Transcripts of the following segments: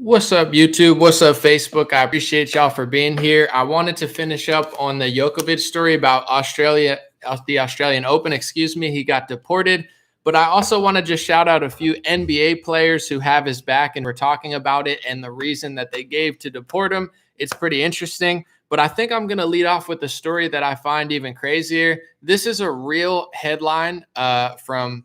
What's up, YouTube? What's up, Facebook? I appreciate y'all for being here. I wanted to finish up on the Djokovic story about the Australian Open. Excuse me, he got deported. But I also want to just shout out a few NBA players who have his back, and we're talking about it and the reason that they gave to deport him. It's pretty interesting. But I think I'm going to lead off with the story that I find even crazier. This is a real headline from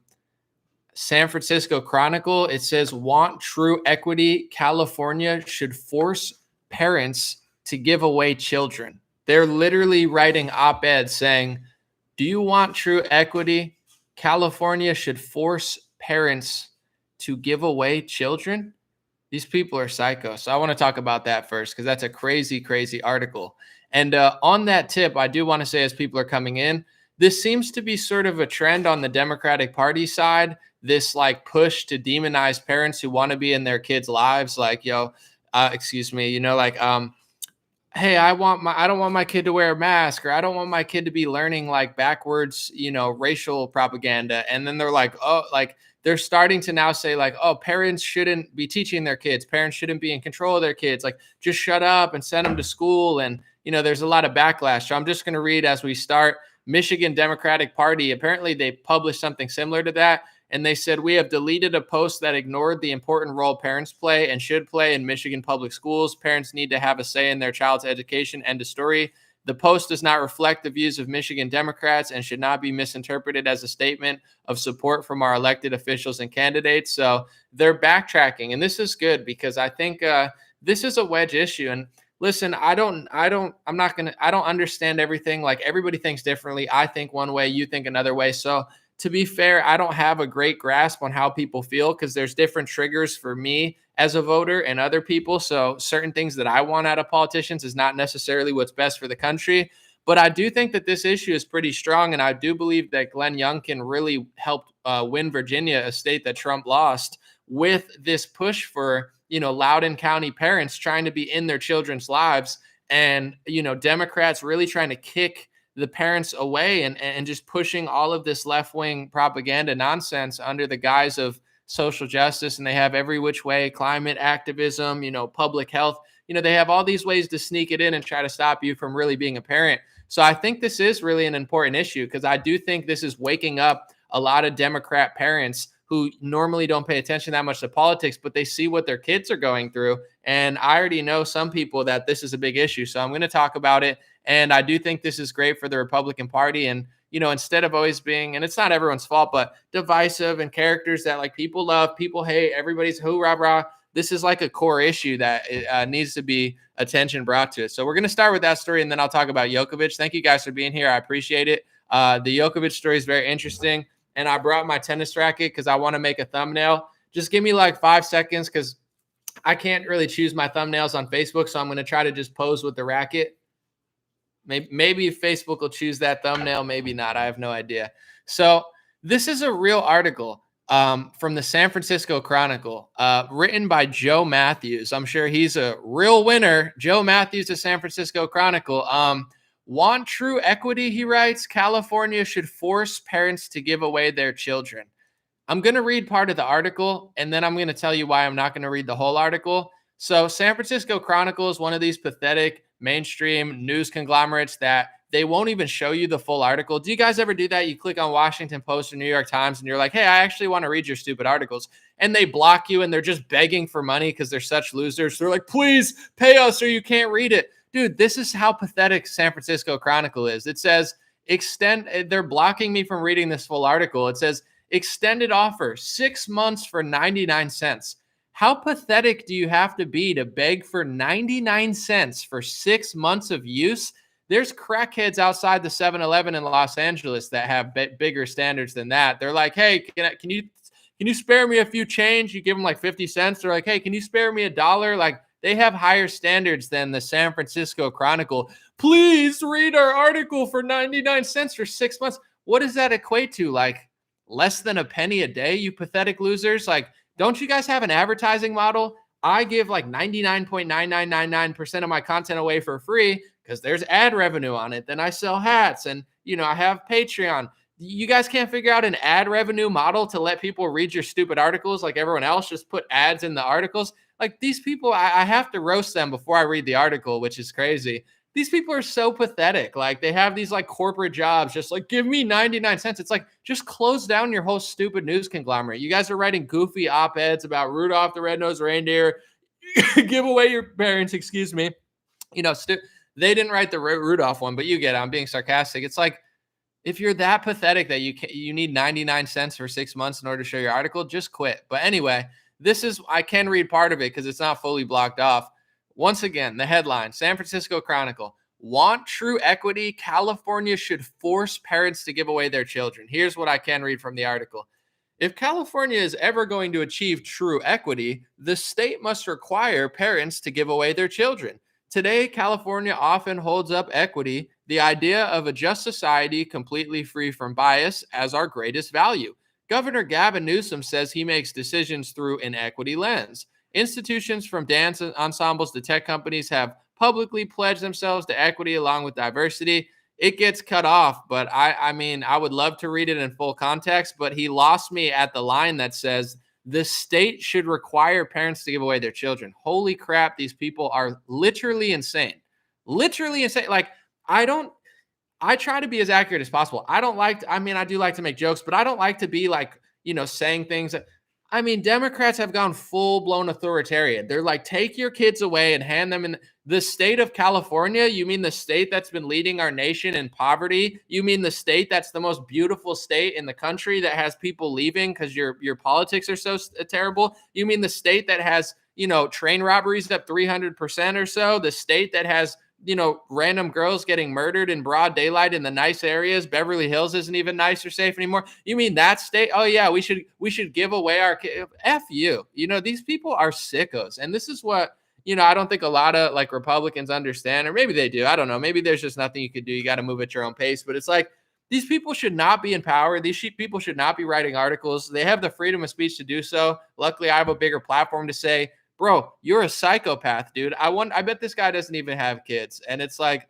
San Francisco Chronicle. It says, "Want true equity? California should force parents to give away children." They're literally writing op-eds saying, "Do you want true equity? California should force parents to give away children." These people are psycho. So I want to talk about that first because that's a crazy, crazy article. And on that tip, I do want to say, as people are coming in, this seems to be sort of a trend on the Democratic Party side. This like push to demonize parents who want to be in their kids' lives. Like, excuse me, hey, I don't want my kid to wear a mask, or I don't want my kid to be learning like backwards, racial propaganda. And then they're like, oh, like they're starting to now say like, oh, parents shouldn't be teaching their kids. Parents shouldn't be in control of their kids. Like, just shut up and send them to school. And, there's a lot of backlash. So I'm just going to read as we start. Michigan Democratic Party, apparently they published something similar to that. And they said, "We have deleted a post that ignored the important role parents play and should play in Michigan public schools. Parents need to have a say in their child's education." End of story. "The post does not reflect the views of Michigan Democrats and should not be misinterpreted as a statement of support from our elected officials and candidates." So they're backtracking. And this is good because I think this is a wedge issue. And listen, I don't understand everything. Like, everybody thinks differently. I think one way, you think another way. So to be fair, I don't have a great grasp on how people feel because there's different triggers for me as a voter and other people. So certain things that I want out of politicians is not necessarily what's best for the country. But I do think that this issue is pretty strong. And I do believe that Glenn Young can really help win Virginia, a state that Trump lost, with this push for, Loudoun County parents trying to be in their children's lives, and, Democrats really trying to kick the parents away and just pushing all of this left-wing propaganda nonsense under the guise of social justice. And they have every which way, climate activism, public health, they have all these ways to sneak it in and try to stop you from really being a parent. So I think this is really an important issue because I do think this is waking up a lot of Democrat parents who normally don't pay attention that much to politics, but they see what their kids are going through. And I already know some people that this is a big issue. So I'm going to talk about it. And I do think this is great for the Republican Party. And, instead of always being, and it's not everyone's fault, but divisive and characters that like people love, people hate, everybody's hoorah, rah. This is like a core issue that needs to be attention brought to it. So we're going to start with that story, and then I'll talk about Djokovic. Thank you guys for being here. I appreciate it. The Djokovic story is very interesting. And I brought my tennis racket because I want to make a thumbnail. Just give me like 5 seconds because I can't really choose my thumbnails on Facebook. So I'm going to try to just pose with the racket. Maybe Facebook will choose that thumbnail. Maybe not. I have no idea. So this is a real article from the San Francisco Chronicle, written by Joe Matthews. I'm sure he's a real winner. Joe Matthews, the San Francisco Chronicle. "Want true equity," he writes, "California should force parents to give away their children." I'm going to read part of the article, and then I'm going to tell you why I'm not going to read the whole article. So San Francisco Chronicle is one of these pathetic mainstream news conglomerates that they won't even show you the full article. Do you guys ever do that? You click on Washington Post or New York Times, and you're like, hey, I actually want to read your stupid articles. And they block you, and they're just begging for money because they're such losers. They're like, please pay us or you can't read it. Dude, this is how pathetic San Francisco Chronicle is. It says, they're blocking me from reading this full article. It says, extended offer, 6 months for 99 cents. How pathetic do you have to be to beg for 99 cents for 6 months of use? There's crackheads outside the 7-Eleven in Los Angeles that have bigger standards than that. They're like, hey, can you spare me a few change? You give them like 50 cents. They're like, hey, can you spare me $1? Like, they have higher standards than the San Francisco Chronicle. Please read our article for 99 cents for 6 months. What does that equate to? Like less than a penny a day, you pathetic losers? Like, don't you guys have an advertising model? I give like 99.9999% of my content away for free because there's ad revenue on it. Then I sell hats and, I have Patreon. You guys can't figure out an ad revenue model to let people read your stupid articles like everyone else. Just put ads in the articles. Like these people, I have to roast them before I read the article, which is crazy. These people are so pathetic. Like they have these like corporate jobs, just like give me 99 cents. It's like just close down your whole stupid news conglomerate. You guys are writing goofy op-eds about Rudolph the Red-Nosed Reindeer. Give away your parents, excuse me. You know, they didn't write the Rudolph one, but you get it. I'm being sarcastic. It's like if you're that pathetic that you need 99 cents for 6 months in order to show your article, just quit. But anyway, I can read part of it because it's not fully blocked off. Once again, the headline, San Francisco Chronicle, want true equity? California should force parents to give away their children. Here's what I can read from the article. If California is ever going to achieve true equity, the state must require parents to give away their children. Today, California often holds up equity, the idea of a just society completely free from bias, as our greatest value. Governor Gavin Newsom says he makes decisions through an equity lens. Institutions from dance ensembles to tech companies have publicly pledged themselves to equity along with diversity. It gets cut off, but I mean, I would love to read it in full context, but he lost me at the line that says the state should require parents to give away their children. Holy crap, these people are literally insane. Literally insane. Like, I try to be as accurate as possible. I do like to make jokes, but I don't like to be like, saying things that, Democrats have gone full blown authoritarian. They're like, take your kids away and hand them in the state of California. You mean the state that's been leading our nation in poverty? You mean the state that's the most beautiful state in the country that has people leaving because your politics are so terrible? You mean the state that has, train robberies up 300% or so? The state that has, random girls getting murdered in broad daylight in the nice areas. Beverly Hills isn't even nice or safe anymore. You mean that state? Oh yeah, we should give away our kids. F you. These people are sickos. And this is what, I don't think a lot of like Republicans understand, or maybe they do. I don't know. Maybe there's just nothing you could do. You got to move at your own pace. But it's like, these people should not be in power. These people should not be writing articles. They have the freedom of speech to do so. Luckily, I have a bigger platform to say, bro, you're a psychopath, dude. I bet this guy doesn't even have kids. And it's like,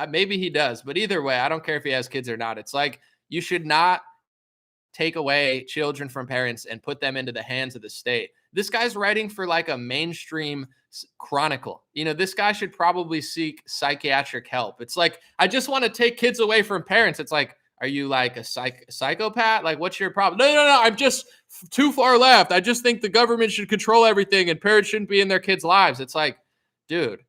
maybe he does, but either way, I don't care if he has kids or not. It's like, you should not take away children from parents and put them into the hands of the state. This guy's writing for like a mainstream chronicle. This guy should probably seek psychiatric help. It's like, I just want to take kids away from parents. It's like, are you like a psychopath? Like, what's your problem? No. I'm just too far left. I just think the government should control everything and parents shouldn't be in their kids' lives. It's like, dude,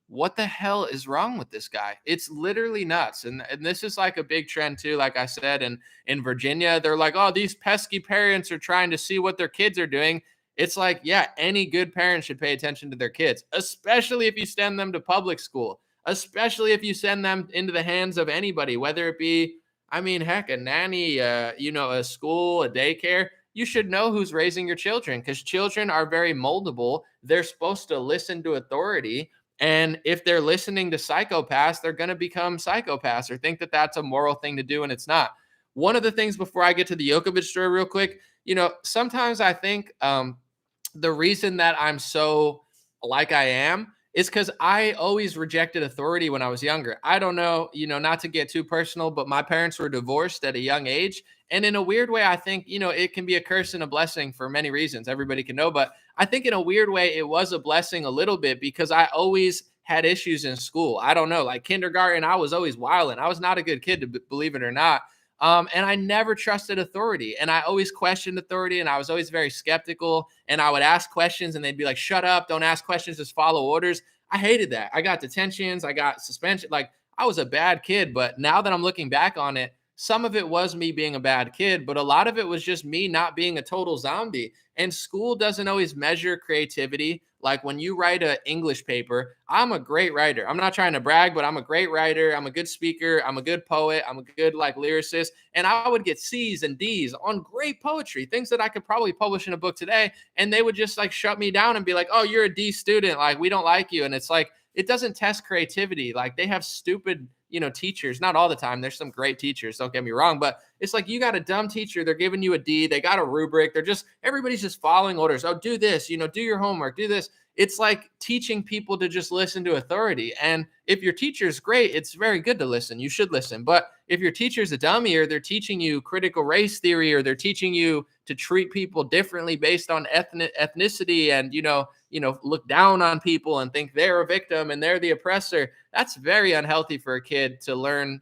what the hell is wrong with this guy? It's literally nuts. And this is like a big trend too. Like I said, in Virginia, they're like, oh, these pesky parents are trying to see what their kids are doing. It's like, yeah, any good parent should pay attention to their kids, especially if you send them to public school, especially if you send them into the hands of anybody, whether it be, heck, a nanny, a school, a daycare. You should know who's raising your children because children are very moldable. They're supposed to listen to authority. And if they're listening to psychopaths, they're going to become psychopaths or think that that's a moral thing to do, and it's not. One of the things before I get to the Djokovic story real quick, sometimes I think the reason that I'm so like I am is because I always rejected authority when I was younger. I don't know, not to get too personal, but my parents were divorced at a young age. And in a weird way, I think, it can be a curse and a blessing for many reasons. Everybody can know. But I think in a weird way, it was a blessing a little bit because I always had issues in school. I don't know, like kindergarten, I was always wilding. I was not a good kid, believe it or not. And I never trusted authority, and I always questioned authority, and I was always very skeptical, and I would ask questions and they'd be like, shut up, don't ask questions, just follow orders. I hated that. I got detentions. I got suspension. Like, I was a bad kid, but now that I'm looking back on it, some of it was me being a bad kid, but a lot of it was just me not being a total zombie. And school doesn't always measure creativity. Like when you write an English paper, I'm a great writer. I'm not trying to brag, but I'm a great writer. I'm a good speaker. I'm a good poet. I'm a good lyricist. And I would get C's and D's on great poetry, things that I could probably publish in a book today. And they would just shut me down and be like, oh, you're a D student. Like, we don't like you. And it's like, it doesn't test creativity. Like, they have stupid, teachers, not all the time. There's some great teachers, don't get me wrong, but it's like, you got a dumb teacher. They're giving you a D. They got a rubric. Everybody's just following orders. Oh, do this, do your homework, do this. It's like teaching people to just listen to authority. And if your teacher is great, it's very good to listen. You should listen. But if your teacher's a dummy, or they're teaching you critical race theory, or they're teaching you to treat people differently based on ethnicity, and look down on people and think they're a victim and they're the oppressor, that's very unhealthy for a kid to learn,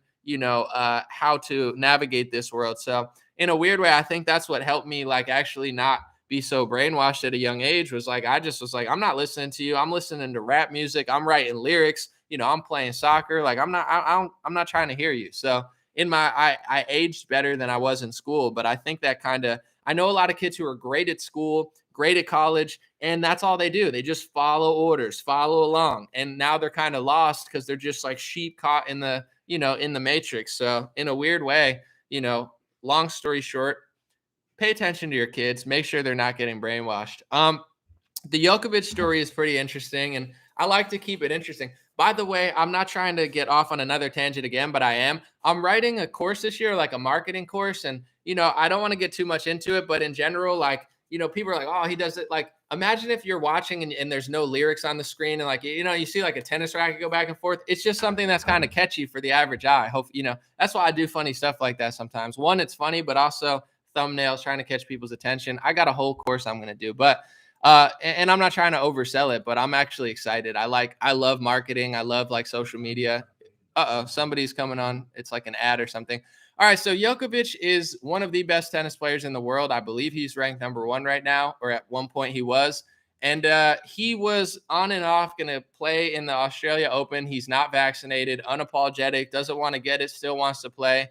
how to navigate this world. So in a weird way, I think that's what helped me like actually not be so brainwashed at a young age. Was like, I just was like, I'm not listening to you. I'm listening to rap music. I'm writing lyrics. I'm playing soccer. Like I'm not trying to hear you. So I aged better than I was in school, but I think that I know a lot of kids who are great at school, great at college, and that's all they do. They just follow orders, follow along. And now they're kind of lost because they're just like sheep caught in the matrix. So in a weird way, long story short, pay attention to your kids, make sure they're not getting brainwashed. The Djokovic story is pretty interesting, and I like to keep it interesting. By the way, I'm not trying to get off on another tangent again, but I am. I'm writing a course this year, like a marketing course, and I don't want to get too much into it, but in general, like, people are like, oh, he does it. Like, imagine if you're watching and there's no lyrics on the screen, and like, you see like a tennis racket go back and forth. It's just something that's kind of catchy for the average eye. Hope, that's why I do funny stuff like that sometimes. One, it's funny, but also thumbnails, trying to catch people's attention. I got a whole course I'm going to do, but and I'm not trying to oversell it, but I'm actually excited. I love marketing. I love like social media. Somebody's coming on. It's like an ad or something. All right. So Djokovic is one of the best tennis players in the world. I believe he's ranked number 1 right now, or at one point he was. And he was on and off going to play in the Australia Open. He's not vaccinated, unapologetic, doesn't want to get it, still wants to play.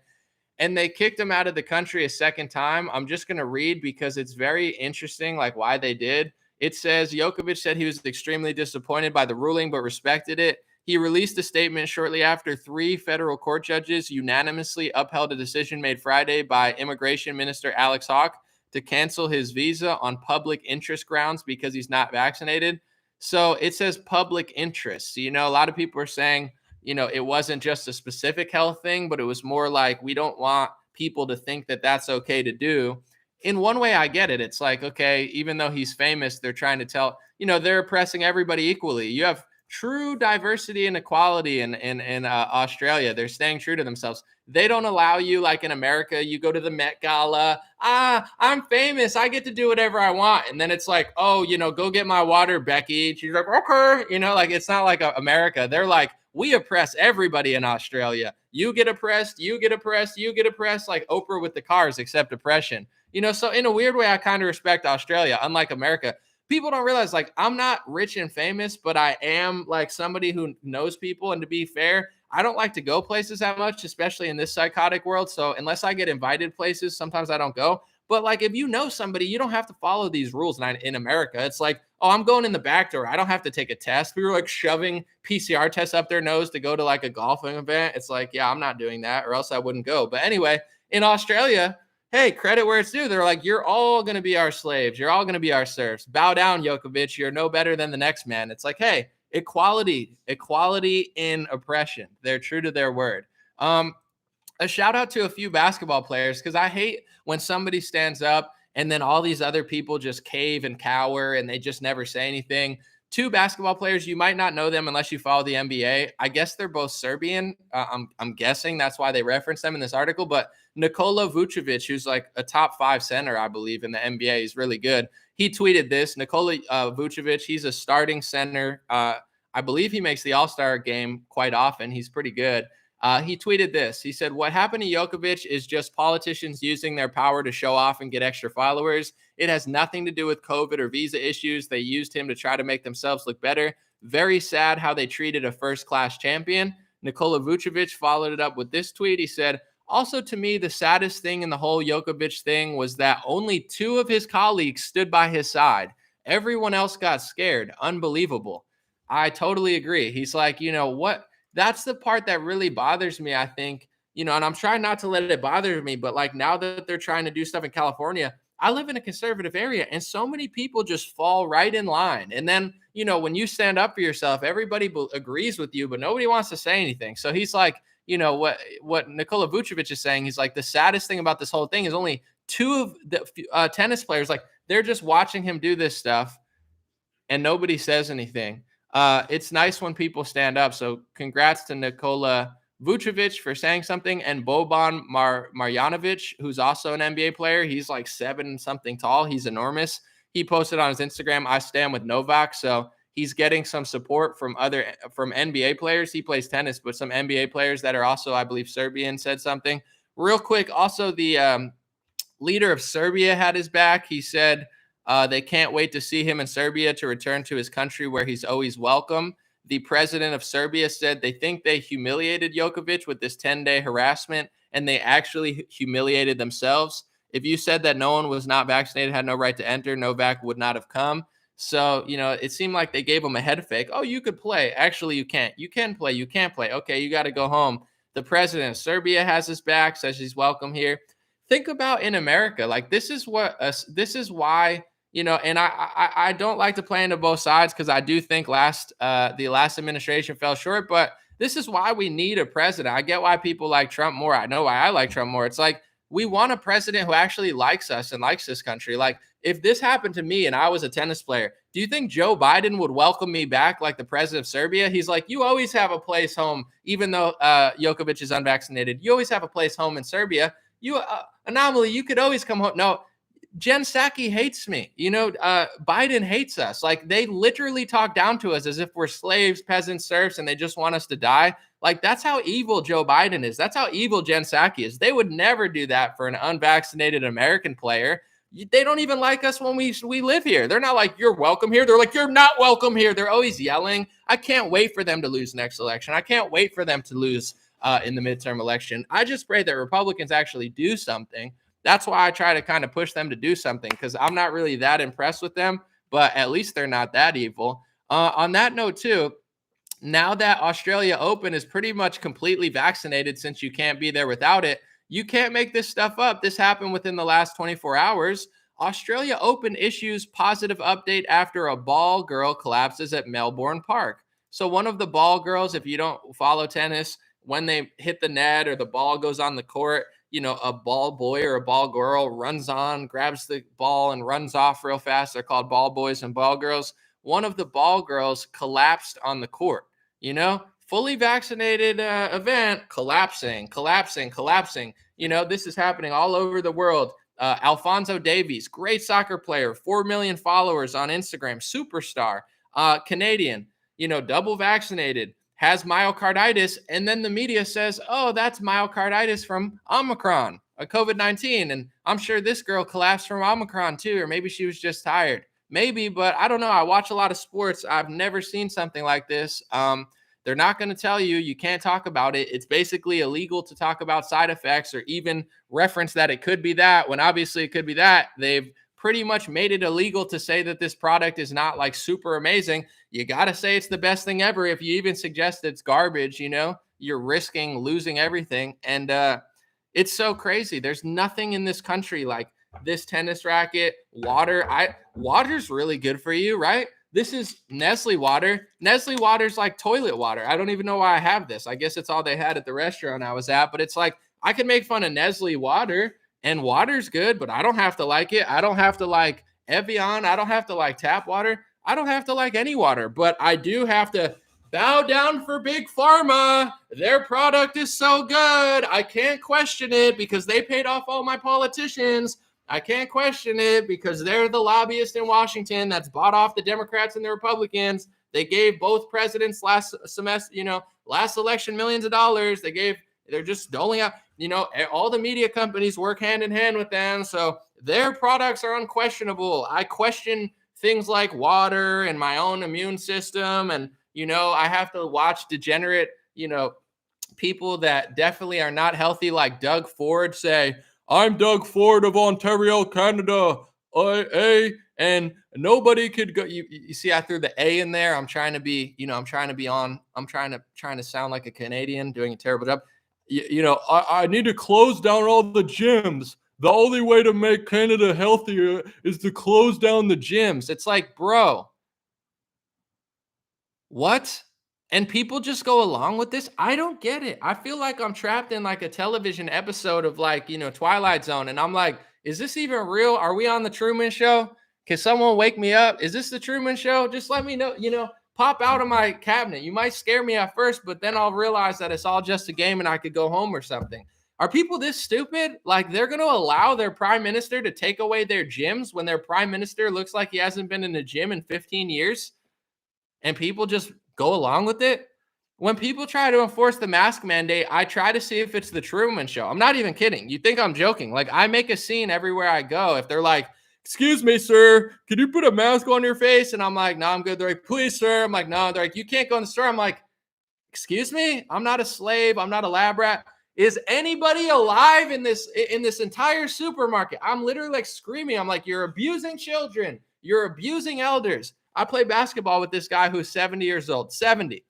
And they kicked him out of the country a second time. I'm just going to read because it's very interesting, like why they did. It says Djokovic said he was extremely disappointed by the ruling, but respected it. He released a statement shortly after 3 federal court judges unanimously upheld a decision made Friday by Immigration Minister Alex Hawke to cancel his visa on public interest grounds because he's not vaccinated. So it says public interest. So, a lot of people are saying, it wasn't just a specific health thing, but it was more like we don't want people to think that that's okay to do. In one way, I get it. It's like, okay, even though he's famous, they're trying to tell, they're oppressing everybody equally. You have true diversity and equality in Australia. They're staying true to themselves. They don't allow you, like in America, you go to the Met Gala. I'm famous. I get to do whatever I want. And then it's like, oh, go get my water, Becky. And she's like, okay. Like, it's not like America. They're like, we oppress everybody in Australia. You get oppressed, you get oppressed, you get oppressed, like Oprah with the cars, except oppression. So in a weird way, I kind of respect Australia, unlike America. People don't realize, like, I'm not rich and famous, but I am like somebody who knows people. And to be fair, I don't like to go places that much, especially in this psychotic world. So unless I get invited places, sometimes I don't go. But like, if you know somebody, you don't have to follow these rules in America. It's like, oh, I'm going in the back door. I don't have to take a test. We were like shoving PCR tests up their nose to go to like a golfing event. It's like, yeah, I'm not doing that, or else I wouldn't go. But anyway, in Australia, hey, credit where it's due. They're like, you're all going to be our slaves. You're all going to be our serfs. Bow down, Djokovic. You're no better than the next man. It's like, hey, equality in oppression. They're true to their word. A shout out to a few basketball players, because I hate when somebody stands up and then all these other people just cave and cower and they just never say anything. 2 basketball players, you might not know them unless you follow the NBA. I guess they're both Serbian. I'm guessing that's why they reference them in this article. But Nikola Vucevic, who's like a top 5 center, I believe, in the NBA, he's really good. He tweeted this. Nikola Vucevic, he's a starting center. I believe he makes the All-Star game quite often. He's pretty good. He tweeted this. He said, what happened to Djokovic is just politicians using their power to show off and get extra followers. It has nothing to do with COVID or visa issues. They used him to try to make themselves look better. Very sad how they treated a first-class champion. Nikola Vucevic followed it up with this tweet. He said, also, to me, the saddest thing in the whole Djokovic thing was that only 2 of his colleagues stood by his side. Everyone else got scared. Unbelievable. I totally agree. He's like, what? That's the part that really bothers me, I think, and I'm trying not to let it bother me, but like now that they're trying to do stuff in California, I live in a conservative area and so many people just fall right in line. And then, when you stand up for yourself, everybody agrees with you, but nobody wants to say anything. So he's like, what Nikola Vucevic is saying, he's like, the saddest thing about this whole thing is only 2 of the tennis players, like they're just watching him do this stuff and nobody says anything. It's nice when people stand up. So congrats to Nikola Vucevic for saying something, and Boban Marjanovic, who's also an NBA player. He's like 7 something tall. He's enormous. He posted on his Instagram, "I stand with Novak." So he's getting some support from NBA players. He plays tennis, but some NBA players that are also, I believe, Serbian said something. Real quick, also the leader of Serbia had his back. He said they can't wait to see him in Serbia to return to his country where he's always welcome. The president of Serbia said they think they humiliated Djokovic with this 10-day harassment, and they actually humiliated themselves. If you said that no one was not vaccinated, had no right to enter, Novak would not have come. So, it seemed like they gave him a head fake. Oh, you could play. Actually, you can't. You can play. You can't play. Okay, you got to go home. The president of Serbia has his back, says he's welcome here. Think about in America, like this is why, and I don't like to play into both sides because I do think the last administration fell short, but this is why we need a president. I get why people like Trump more. I know why I like Trump more. It's like we want a president who actually likes us and likes this country. Like if this happened to me and I was a tennis player, do you think Joe Biden would welcome me back like the president of Serbia? He's like, you always have a place home, even though Djokovic is unvaccinated. You always have a place home in Serbia. You anomaly, you could always come home. No, Jen Psaki hates me. Biden hates us. Like they literally talk down to us as if we're slaves, peasants, serfs, and they just want us to die. Like that's how evil Joe Biden is. That's how evil Jen Psaki is. They would never do that for an unvaccinated American player. They don't even like us when we live here. They're not like, you're welcome here. They're like, you're not welcome here. They're always yelling. I can't wait for them to lose next election. I can't wait for them to lose in the midterm election. I just pray that Republicans actually do something. That's why I try to kind of push them to do something because I'm not really that impressed with them, but at least they're not that evil. On that note, too, now that Australia Open is pretty much completely vaccinated since you can't be there without it, you can't make this stuff up. This happened within the last 24 hours. Australia Open issues positive update after a ball girl collapses at Melbourne Park. So one of the ball girls, if you don't follow tennis, when they hit the net or the ball goes on the court, a ball boy or a ball girl runs on, grabs the ball and runs off real fast. They're called ball boys and ball girls. One of the ball girls collapsed on the court, fully vaccinated event, collapsing. This is happening all over the world. Alphonso Davies, great soccer player, 4 million followers on Instagram, superstar, Canadian, double vaccinated, has myocarditis, and then the media says, oh, that's myocarditis from Omicron, a COVID-19, and I'm sure this girl collapsed from Omicron too, or maybe she was just tired. Maybe, but I don't know. I watch a lot of sports. I've never seen something like this. They're not going to tell you. You can't talk about it. It's basically illegal to talk about side effects or even reference that it could be that, when obviously it could be that. They've pretty much made it illegal to say that this product is not like super amazing. You got to say it's the best thing ever. If you even suggest it's garbage, you're risking losing everything. And it's so crazy. There's nothing in this country like this tennis racket, water. Water's really good for you, right? This is Nestle water. Nestle water's like toilet water. I don't even know why I have this. I guess it's all they had at the restaurant I was at, but it's like I can make fun of Nestle water and water's good, but I don't have to like it. I don't have to like Evian. I don't have to like tap water. I don't have to like any water, but I do have to bow down for Big Pharma. Their product is so good. I can't question it because they paid off all my politicians. I can't question it because they're the lobbyist in Washington that's bought off the Democrats and the Republicans. They gave both presidents last election millions of dollars. They're just doling out, all the media companies work hand in hand with them. So their products are unquestionable. I question things like water and my own immune system. And, I have to watch degenerate, people that definitely are not healthy, like Doug Ford, say, I'm Doug Ford of Ontario, Canada, and nobody could go. You see, I threw the A in there. I'm trying to sound like a Canadian doing a terrible job. I need to close down all the gyms. The only way to make Canada healthier is to close down the gyms. It's like, bro, what? And people just go along with this. I don't get it. I feel like I'm trapped in like a television episode of like, Twilight Zone. And I'm like, is this even real? Are we on the Truman Show? Can someone wake me up? Is this the Truman Show? Just let me know. pop out of my cabinet. You might scare me at first, but then I'll realize that it's all just a game and I could go home or something. Are people this stupid? Like they're going to allow their prime minister to take away their gyms when their prime minister looks like he hasn't been in the gym in 15 years and people just go along with it? When people try to enforce the mask mandate, I try to see if it's the Truman Show. I'm not even kidding. You think I'm joking. Like I make a scene everywhere I go. If they're like, excuse me, sir, can you put a mask on your face? And I'm like, no, I'm good. They're like, please, sir. I'm like, no. They're like, you can't go in the store. I'm like, excuse me, I'm not a slave. I'm not a lab rat. Is anybody alive in this entire supermarket? I'm literally like screaming. I'm like, you're abusing children. You're abusing elders. I play basketball with this guy who's 70 years old. 70.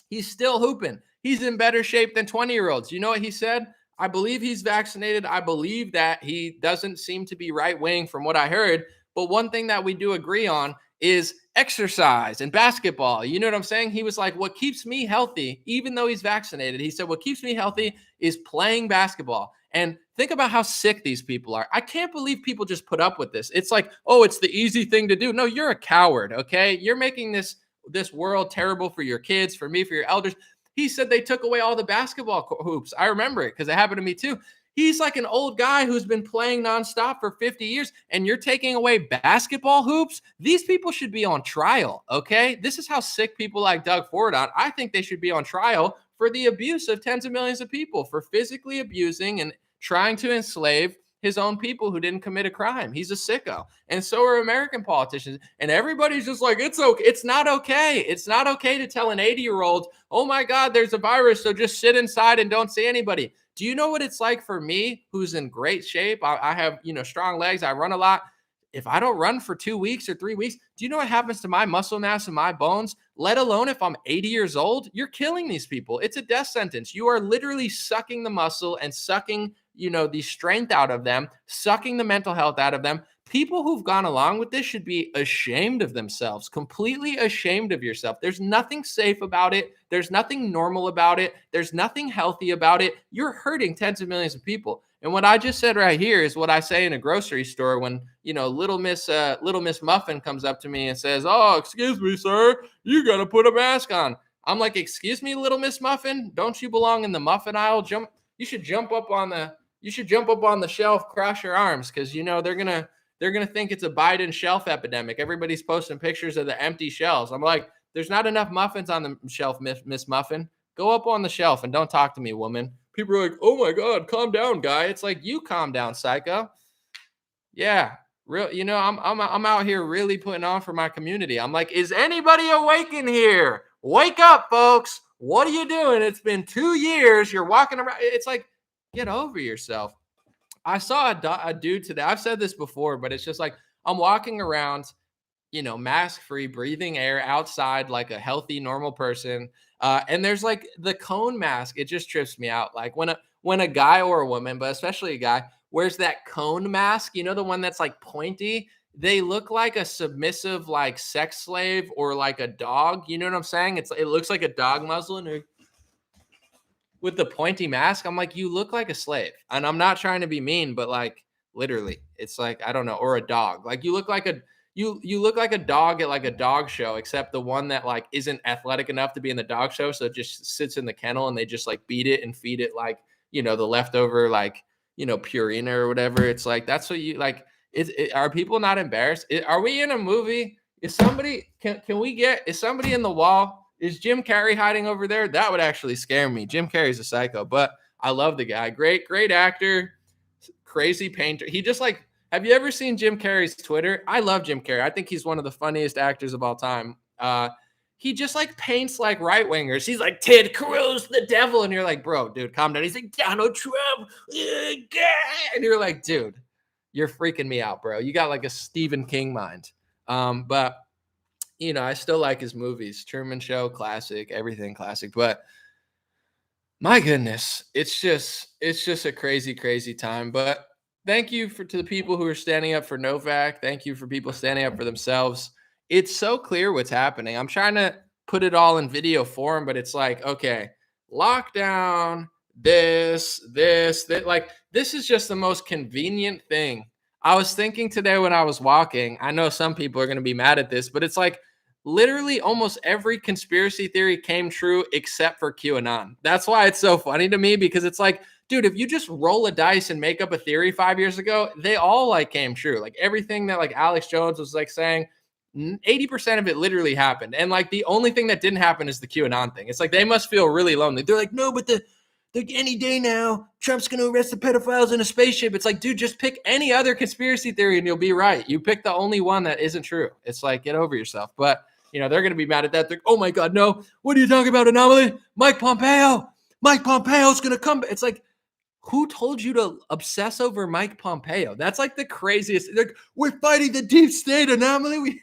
He's still hooping. He's in better shape than 20-year-olds. You know what he said? I believe he's vaccinated. I believe that he doesn't seem to be right-wing from what I heard. But one thing that we do agree on is exercise and basketball. You know what I'm saying? He was like, what keeps me healthy, even though he's vaccinated, he said, what keeps me healthy is playing basketball. And think about how sick these people are. I can't believe people just put up with this. It's like, oh, it's the easy thing to do. No, you're a coward, okay? You're making this world terrible for your kids, for me, for your elders. He said they took away all the basketball hoops. I remember it because it happened to me too. He's like an old guy who's been playing nonstop for 50 years, and you're taking away basketball hoops? These people should be on trial, okay? This is how sick people like Doug Ford are. I think they should be on trial for the abuse of tens of millions of people, for physically abusing and trying to enslave his own people who didn't commit a crime. He's a sicko. And so are American politicians. And everybody's just like, it's okay. It's not okay. It's not okay to tell an 80-year-old, oh my God, there's a virus, so just sit inside and don't see anybody. Do you know what it's like for me, who's in great shape? I have, strong legs. I run a lot. If I don't run for 2 weeks or 3 weeks, do you know what happens to my muscle mass and my bones? Let alone if I'm 80 years old, you're killing these people. It's a death sentence. You are literally sucking the muscle and sucking, the strength out of them, sucking the mental health out of them. People who've gone along with this should be ashamed of themselves, completely ashamed of yourself. There's nothing safe about it. There's nothing normal about it. There's nothing healthy about it. You're hurting tens of millions of people. And what I just said right here is what I say in a grocery store when, Little Miss Muffin comes up to me and says, oh, excuse me, sir, you got to put a mask on. I'm like, excuse me, Little Miss Muffin, don't you belong in the muffin aisle? You should jump up on the shelf, cross your arms, because they're gonna think it's a Biden shelf epidemic. Everybody's posting pictures of the empty shelves. I'm like, there's not enough muffins on the shelf, Miss Muffin. Go up on the shelf and don't talk to me, woman. People are like, oh my God, calm down, guy. It's like, you calm down, psycho. Yeah, I'm out here really putting on for my community. I'm like, is anybody awake in here? Wake up, folks. What are you doing? It's been 2 years. You're walking around. It's like, get over yourself. I saw a dude today. I've said this before, but it's just like I'm walking around, mask free, breathing air outside like a healthy, normal person. And there's like the cone mask. It just trips me out. Like when a guy or a woman, but especially a guy, wears that cone mask, the one that's like pointy, they look like a submissive, like sex slave or like a dog. You know what I'm saying? It looks like a dog muzzle and with the pointy mask. I'm like, you look like a slave. And I'm not trying to be mean, but like literally, it's like, I don't know, or a dog. Like you look like a dog at like a dog show, except the one that like isn't athletic enough to be in the dog show. So it just sits in the kennel and they just like beat it and feed it like, the leftover, like, Purina or whatever. It's like, that's what you like. Are people not embarrassed? Are we in a movie? Is somebody, is somebody in the wall? Is Jim Carrey hiding over there? That would actually scare me. Jim Carrey's a psycho, but I love the guy. Great actor, crazy painter. He just like, have you ever seen Jim Carrey's Twitter? I love Jim Carrey. I think he's one of the funniest actors of all time. He just like paints like right wingers. He's like Ted Cruz, the devil, and you're like, bro, dude, calm down. He's like Donald Trump, and you're like, dude, you're freaking me out, bro. You got like a Stephen King mind. But I still like his movies. Truman Show, classic, everything classic. But my goodness, it's just a crazy, crazy time. But thank you to the people who are standing up for Novak. Thank you for people standing up for themselves. It's so clear what's happening. I'm trying to put it all in video form, but it's like, okay, lockdown, this, like, this is just the most convenient thing. I was thinking today when I was walking, I know some people are going to be mad at this, but it's like literally almost every conspiracy theory came true except for QAnon. That's why it's so funny to me, because it's like, dude, if you just roll a dice and make up a theory 5 years ago, they all like came true. Like everything that like Alex Jones was like saying, 80% of it literally happened. And like the only thing that didn't happen is the QAnon thing. It's like they must feel really lonely. They're like, no, but any day now, Trump's going to arrest the pedophiles in a spaceship. It's like, dude, just pick any other conspiracy theory and you'll be right. You pick the only one that isn't true. It's like, get over yourself. But, they're going to be mad at that. They're, oh my God, no. What are you talking about, anomaly? Mike Pompeo's going to come. It's like, who told you to obsess over Mike Pompeo? That's like the craziest. Like, we're fighting the deep state, anomaly.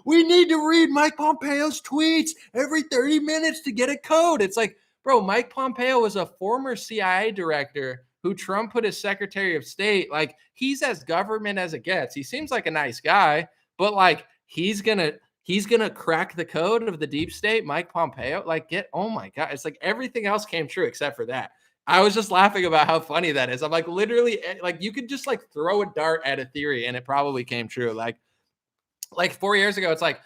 We need to read Mike Pompeo's tweets every 30 minutes to get a code. It's like, bro, Mike Pompeo was a former CIA director who Trump put as Secretary of State. Like, he's as government as it gets. He seems like a nice guy, but like he's gonna crack the code of the deep state, Mike Pompeo. Like, oh my God. It's like everything else came true except for that. I was just laughing about how funny that is. I'm like, literally, like you could just like throw a dart at a theory and it probably came true. Like 4 years ago, it's like,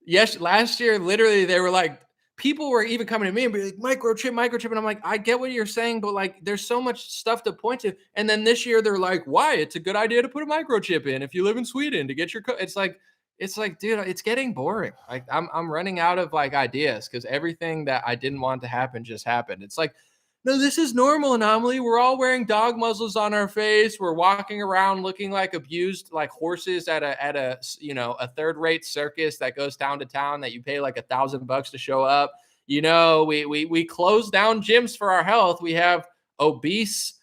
yes, last year, literally, they were like, people were even coming to me and be like, microchip. And I'm like, I get what you're saying, but like, there's so much stuff to point to. And then this year, they're like, why? It's a good idea to put a microchip in if you live in Sweden to get your It's like, dude, it's getting boring. Like, I'm running out of like ideas because everything that I didn't want to happen just happened. It's like, no, this is normal, anomaly. We're all wearing dog muzzles on our face. We're walking around looking like abused, like horses at a third-rate circus that goes town to town that you pay like $1,000 to show up. We close down gyms for our health. We have obese,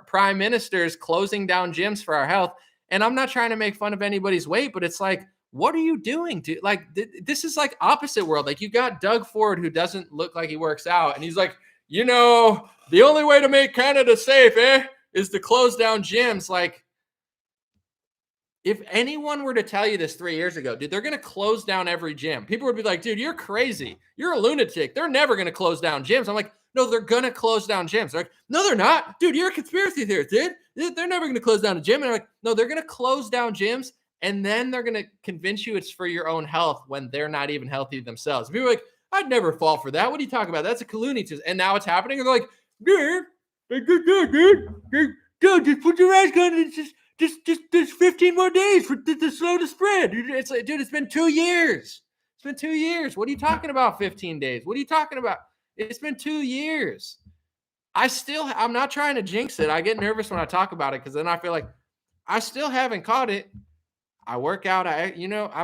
prime ministers closing down gyms for our health. And I'm not trying to make fun of anybody's weight, but it's like, what are you doing, dude? Like, this is like opposite world. Like, you got Doug Ford, who doesn't look like he works out, and he's like, the only way to make Canada safe, is to close down gyms. Like, if anyone were to tell you this 3 years ago, dude, they're going to close down every gym. People would be like, dude, you're crazy. You're a lunatic. They're never going to close down gyms. I'm like, no, they're going to close down gyms. They're like, no, they're not. Dude, you're a conspiracy theorist, dude. They're never going to close down a gym. And they're like, no, they're going to close down gyms. And then they're going to convince you it's for your own health when they're not even healthy themselves. People are like, I'd never fall for that. What are you talking about? That's a calumny. And now it's happening. And they're like, dude, just put your eyes on it. Just 15 more days for to slow the spread. It's like, dude, it's been 2 years. It's been 2 years. What are you talking about? 15 days. What are you talking about? It's been 2 years. I'm not trying to jinx it. I get nervous when I talk about it because then I feel like I still haven't caught it. I work out. I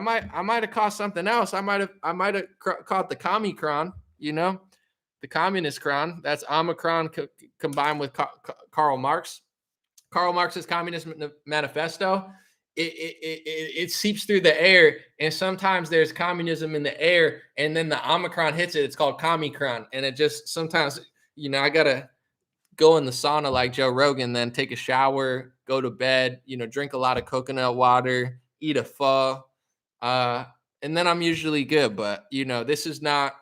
might have caught something else. I might have caught the Commicron, the communist cron. That's Omicron combined with Karl Marx. Karl Marx's Communist Manifesto. It seeps through the air, and sometimes there's communism in the air, and then the Omicron hits it. It's called Commicron, and it just sometimes, I gotta go in the sauna like Joe Rogan, then take a shower, go to bed, drink a lot of coconut water, eat a pho, and then I'm usually good. But this is not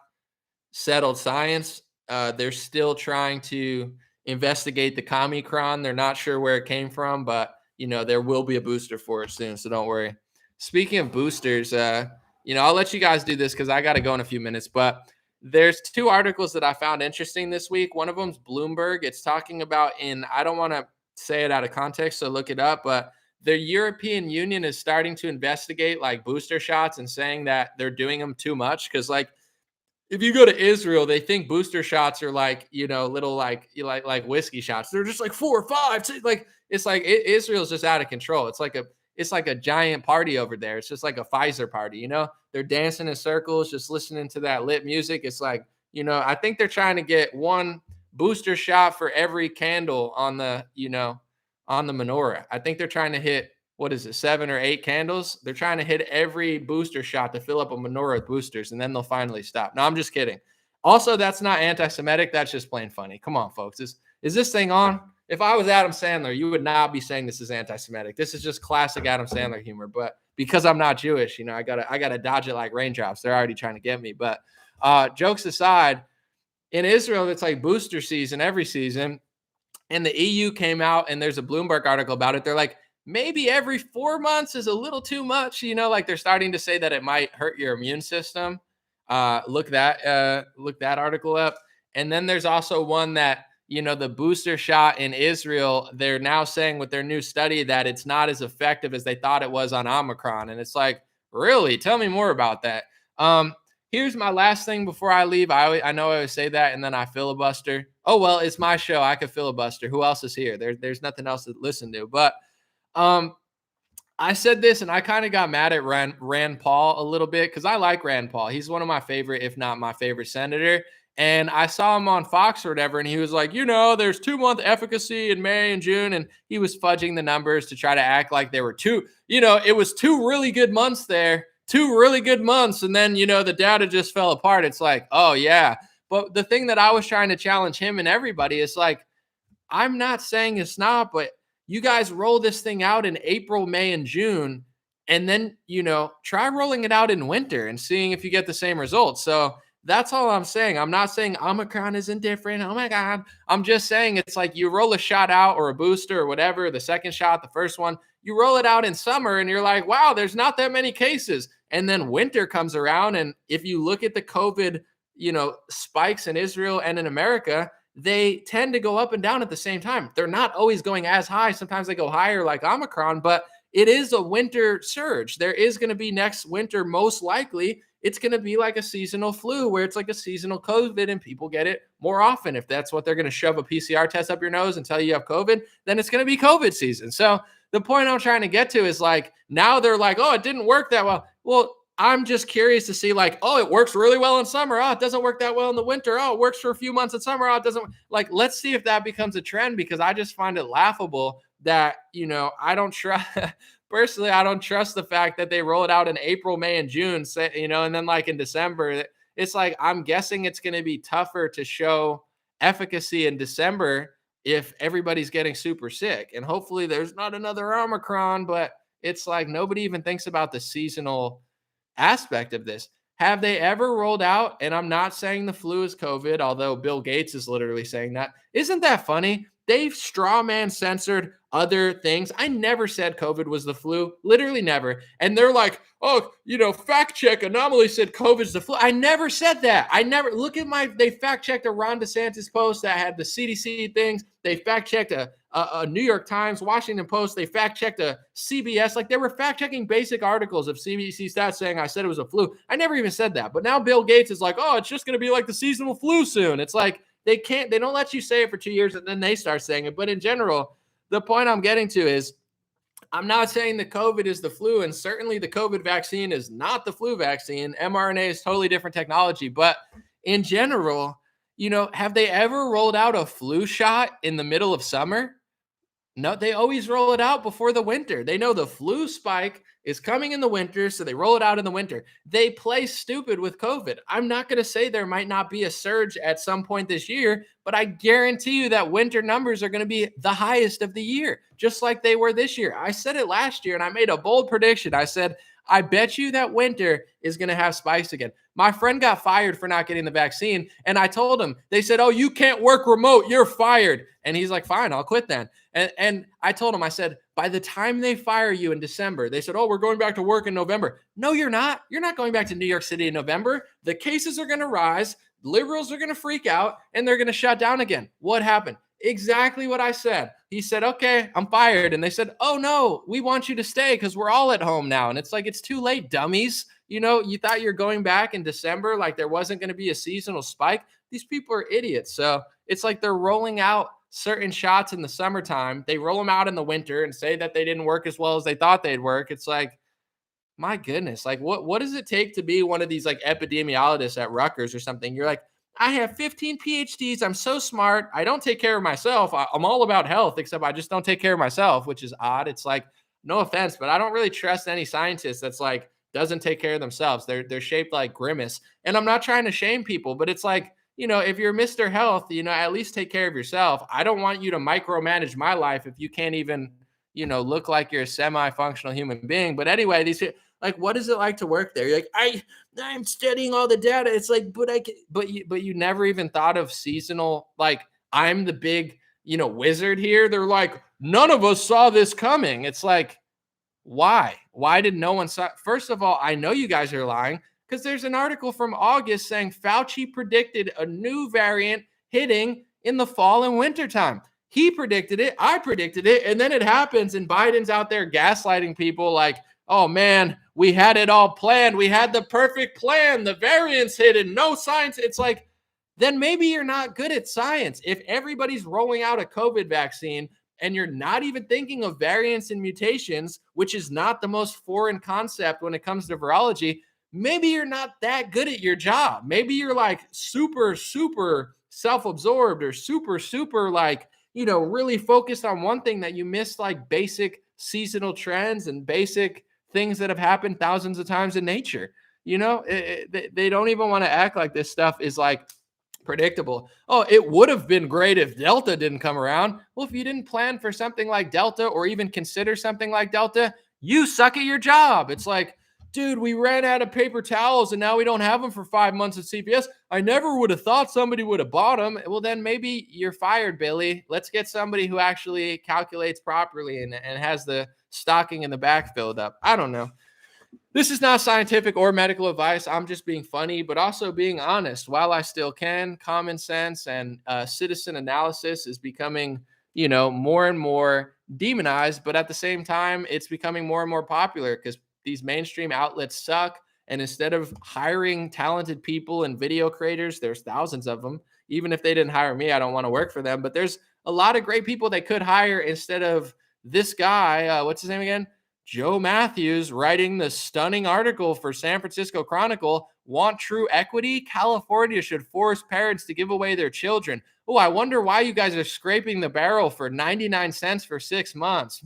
settled science. They're still trying to investigate the Commicron. They're not sure where it came from, but there will be a booster for it soon, so don't worry. Speaking of boosters, I'll let you guys do this because I got to go in a few minutes, but there's 2 articles that I found interesting this week. One of them's Bloomberg. It's talking about I don't want to say it out of context, so look it up, but the European Union is starting to investigate like booster shots and saying that they're doing them too much. Cause like, if you go to Israel, they think booster shots are like, little like whiskey shots. They're just like 4 or 5. Like, it's like Israel's just out of control. It's like a giant party over there. It's just like a Pfizer party, they're dancing in circles, just listening to that lit music. It's like, I think they're trying to get 1 booster shot for every candle on the menorah. I think they're trying to hit, 7 or 8 candles? They're trying to hit every booster shot to fill up a menorah with boosters, and then they'll finally stop. No, I'm just kidding. Also, that's not anti-Semitic. That's just plain funny. Come on, folks. Is this thing on? If I was Adam Sandler, you would not be saying this is anti-Semitic. This is just classic Adam Sandler humor. But because I'm not Jewish, I gotta dodge it like raindrops. They're already trying to get me. But jokes aside, in Israel, it's like booster season every season. And the EU came out, and there's a Bloomberg article about it. They're like, maybe every 4 months is a little too much. Like they're starting to say that it might hurt your immune system. Look that article up. And then there's also one that, the booster shot in Israel, they're now saying with their new study that it's not as effective as they thought it was on Omicron. And it's like, really? Tell me more about that. Here's my last thing before I leave. I know I always say that and then I filibuster. Oh, well, it's my show. I could filibuster. Who else is here? There's nothing else to listen to. But um, I said this and I kind of got mad at Rand Paul a little bit because I like Rand Paul. He's one of my favorite, if not my favorite senator. And I saw him on Fox or whatever, and he was like, there's 2 month efficacy in May and June. And he was fudging the numbers to try to act like there were it was 2 really good months there, 2 really good months. And then, the data just fell apart. It's like, oh, yeah. But the thing that I was trying to challenge him and everybody is like, I'm not saying it's not, but you guys roll this thing out in April, May, and June, and then, try rolling it out in winter and seeing if you get the same results. So that's all I'm saying. I'm not saying Omicron isn't different. Oh my God. I'm just saying it's like you roll a shot out or a booster or whatever, the second shot, the first one, you roll it out in summer and you're like, wow, there's not that many cases. And then winter comes around. And if you look at the COVID, spikes in Israel and in America, they tend to go up and down at the same time. They're not always going as high. Sometimes they go higher like Omicron, but it is a winter surge. There is going to be next winter, most likely. It's going to be like a seasonal flu where it's like a seasonal COVID and people get it more often. If that's what they're going to shove a PCR test up your nose and tell you have COVID, then it's going to be COVID season. So the point I'm trying to get to is like, now they're like, oh, it didn't work that well. Well, I'm just curious to see like, oh, it works really well in summer. Oh, it doesn't work that well in the winter. Oh, it works for a few months in summer. Oh, it doesn't. Like, let's see if that becomes a trend because I just find it laughable that, I don't trust, personally, I don't trust the fact that they roll it out in April, May, and June, and then like in December, it's like, I'm guessing it's going to be tougher to show efficacy in December if everybody's getting super sick. And hopefully there's not another Omicron, but it's like nobody even thinks about the seasonal aspect of this. Have they ever rolled out? And I'm not saying the flu is COVID, although Bill Gates is literally saying that. Isn't that funny? They've straw man censored other things. I never said COVID was the flu, literally never. And they're like, oh, fact check anomaly said COVID's the flu. I never said that. Look at they fact checked a Ron DeSantis post that had the CDC things. They fact checked a New York Times, Washington Post. They fact checked a CBS. Like they were fact checking basic articles of CBC stats saying I said it was a flu. I never even said that. But now Bill Gates is like, oh, it's just going to be like the seasonal flu soon. It's like, they don't let you say it for 2 years and then they start saying it. But in general, the point I'm getting to is I'm not saying the COVID is the flu, and certainly the COVID vaccine is not the flu vaccine. mRNA is totally different technology. But in general, have they ever rolled out a flu shot in the middle of summer? No, they always roll it out before the winter. They know the flu spike is coming in the winter, so they roll it out in the winter. They play stupid with COVID. I'm not going to say there might not be a surge at some point this year, but I guarantee you that winter numbers are going to be the highest of the year, just like they were this year. I said it last year, and I made a bold prediction. I said, I bet you that winter is going to have spikes again. My friend got fired for not getting the vaccine, and I told him, they said, oh, you can't work remote. You're fired. And he's like, fine, I'll quit then. And I told him, I said, by the time they fire you in December, they said, oh, we're going back to work in November. No, you're not. You're not going back to New York City in November. The cases are going to rise. Liberals are going to freak out, and they're going to shut down again. What happened? Exactly what I said. He said, okay, I'm fired. And they said, oh, no, we want you to stay because we're all at home now. And it's like, it's too late, dummies. You thought you're going back in December like there wasn't going to be a seasonal spike. These people are idiots. So it's like they're rolling out certain shots in the summertime. They roll them out in the winter and say that they didn't work as well as they thought they'd work. It's like, my goodness, like what does it take to be one of these like epidemiologists at Rutgers or something? You're like, I have 15 PhDs. I'm so smart. I don't take care of myself. I'm all about health, except I just don't take care of myself, which is odd. It's like, no offense, but I don't really trust any scientist that's like, doesn't take care of themselves. They're shaped like Grimace. And I'm not trying to shame people, but it's like, if you're Mr. Health, at least take care of yourself. I don't want you to micromanage my life if you can't even, look like you're a semi-functional human being. But anyway, like, what is it like to work there? You're like, I'm studying all the data. It's like, but you never even thought of seasonal, like I'm the big, wizard here. They're like, none of us saw this coming. It's like, why? Why did no one saw? First of all, I know you guys are lying because there's an article from August saying Fauci predicted a new variant hitting in the fall and winter time. He predicted it. I predicted it. And then it happens. And Biden's out there gaslighting people like, oh man, we had it all planned. We had the perfect plan. The variants hit and no science. It's like, then maybe you're not good at science. If everybody's rolling out a COVID vaccine and you're not even thinking of variants and mutations, which is not the most foreign concept when it comes to virology, maybe you're not that good at your job. Maybe you're like super, super self-absorbed or super, super like, really focused on one thing that you missed like basic seasonal trends and basic things that have happened thousands of times in nature. They don't even want to act like this stuff is like predictable. Oh, it would have been great if Delta didn't come around. Well, if you didn't plan for something like Delta or even consider something like Delta, you suck at your job. It's like, dude, we ran out of paper towels and now we don't have them for 5 months at CVS. I never would have thought somebody would have bought them. Well, then maybe you're fired, Billy. Let's get somebody who actually calculates properly and has the stocking in the back filled up. I don't know. This is not scientific or medical advice. I'm just being funny, but also being honest. While I still can, common sense and citizen analysis is becoming, more and more demonized. But at the same time, it's becoming more and more popular because these mainstream outlets suck. And instead of hiring talented people and video creators, there's thousands of them. Even if they didn't hire me, I don't want to work for them. But there's a lot of great people they could hire instead of this guy. What's his name again? Joe Matthews writing the stunning article for San Francisco Chronicle. Want true equity? California should force parents to give away their children. Oh, I wonder why you guys are scraping the barrel for 99 cents for 6 months.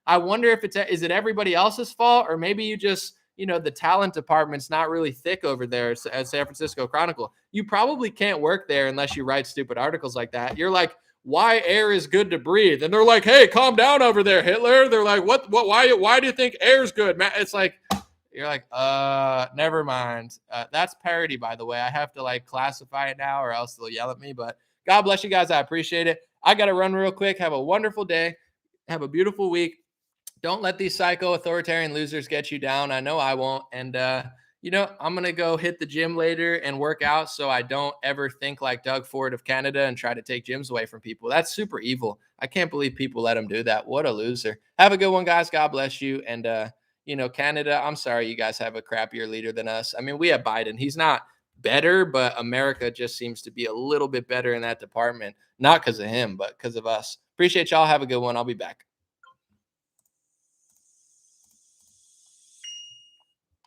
I wonder if is it everybody else's fault, or maybe you just, the talent department's not really thick over there at San Francisco Chronicle. You probably can't work there unless you write stupid articles like that. You're like, why air is good to breathe. And they're like, hey, calm down over there, Hitler. They're like, why do you think air is good, man? It's like, you're like, never mind. That's parody, by the way. I have to like classify it now or else they'll yell at me. But God bless you guys. I appreciate it. I got to run real quick. Have a wonderful day. Have a beautiful week. Don't let these psycho authoritarian losers get you down. I know I won't. And, I'm going to go hit the gym later and work out so I don't ever think like Doug Ford of Canada and try to take gyms away from people. That's super evil. I can't believe people let him do that. What a loser. Have a good one, guys. God bless you. And, Canada, I'm sorry you guys have a crappier leader than us. I mean, we have Biden. He's not better, but America just seems to be a little bit better in that department. Not because of him, but because of us. Appreciate y'all. Have a good one. I'll be back.